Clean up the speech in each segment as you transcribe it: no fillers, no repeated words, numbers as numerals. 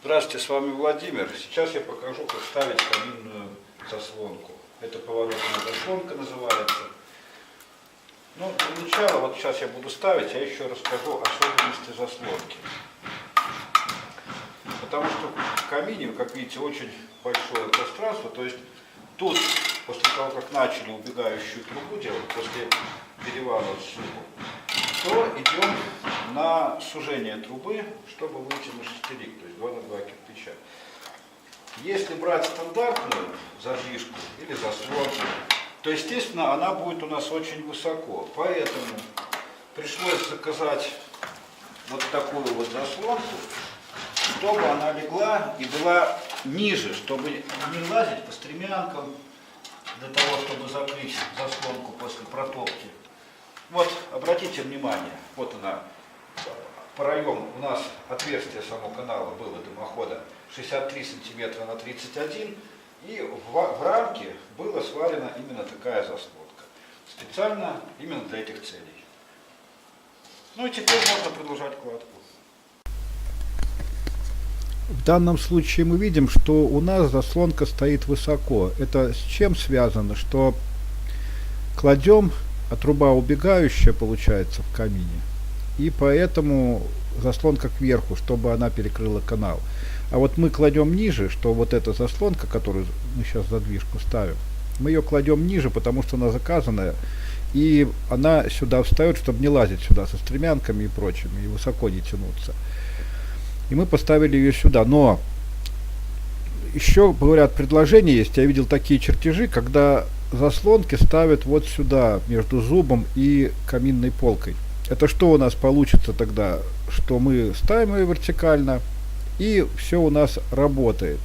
Здравствуйте, с вами Владимир. Сейчас я покажу, как ставить каминную заслонку. Это поворотная заслонка называется. Ну, для начала, вот сейчас я буду ставить, я еще расскажу особенности заслонки. Потому что в камине, как видите, очень большое пространство. То есть тут, после того, как начали убегающую трубу делать, после перевала в сумму, то идем на сужение трубы, чтобы выйти на шестерик, то есть 2 на 2 кирпича. Если брать стандартную задвижку или заслонку, то, естественно, она будет у нас очень высоко. Поэтому пришлось заказать вот такую вот заслонку, чтобы она легла и была ниже, чтобы не лазить по стремянкам, для того, чтобы закрыть заслонку после протопки. Вот, обратите внимание, вот она, проем, у нас отверстие самого канала было дымохода 63 сантиметра на 31, и в рамке была сварена именно такая заслонка, специально именно для этих целей. Ну и теперь можно продолжать кладку. В данном случае мы видим, что у нас заслонка стоит высоко. Это с чем связано? Что кладем, а труба убегающая получается в камине, и поэтому заслонка кверху, чтобы она перекрыла канал. А вот мы кладем ниже, что вот эта заслонка, которую мы сейчас задвижку ставим, мы ее кладем ниже, потому что она заказанная, и она сюда встает, чтобы не лазить сюда со стремянками и прочими, и высоко не тянуться. И мы поставили ее сюда. Но еще, говорят, предложение есть, я видел такие чертежи, когда заслонки ставят вот сюда, между зубом и каминной полкой. Это что у нас получится тогда? Что мы ставим ее вертикально, и все у нас работает.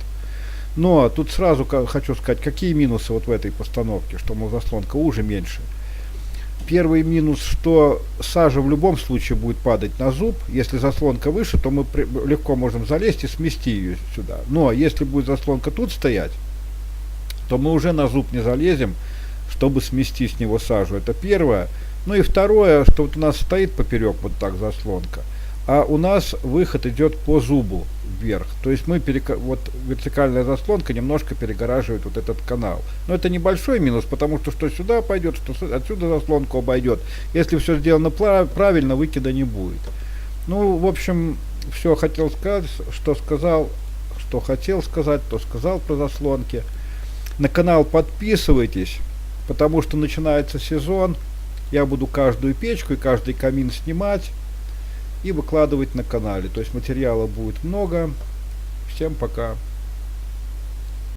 Но тут сразу хочу сказать, какие минусы вот в этой постановке, что, мол, заслонка уже меньше. Первый минус, что сажа в любом случае будет падать на зуб. Если заслонка выше, то мы легко можем залезть и смести ее сюда. Но если будет заслонка тут стоять, то мы уже на зуб не залезем, чтобы смести с него сажу. Это первое. Ну и второе, что вот у нас стоит поперек вот так заслонка, а у нас выход идет по зубу вверх. То есть мы вот вертикальная заслонка немножко перегораживает вот этот канал. Но это небольшой минус, потому что сюда пойдет, что отсюда заслонку обойдет. Если все сделано правильно, выкида не будет. Ну, в общем, все хотел сказать, что хотел сказать, то сказал про заслонки. На канал подписывайтесь, потому что начинается сезон. Я буду каждую печку и каждый камин снимать и выкладывать на канале. То есть материала будет много. Всем пока.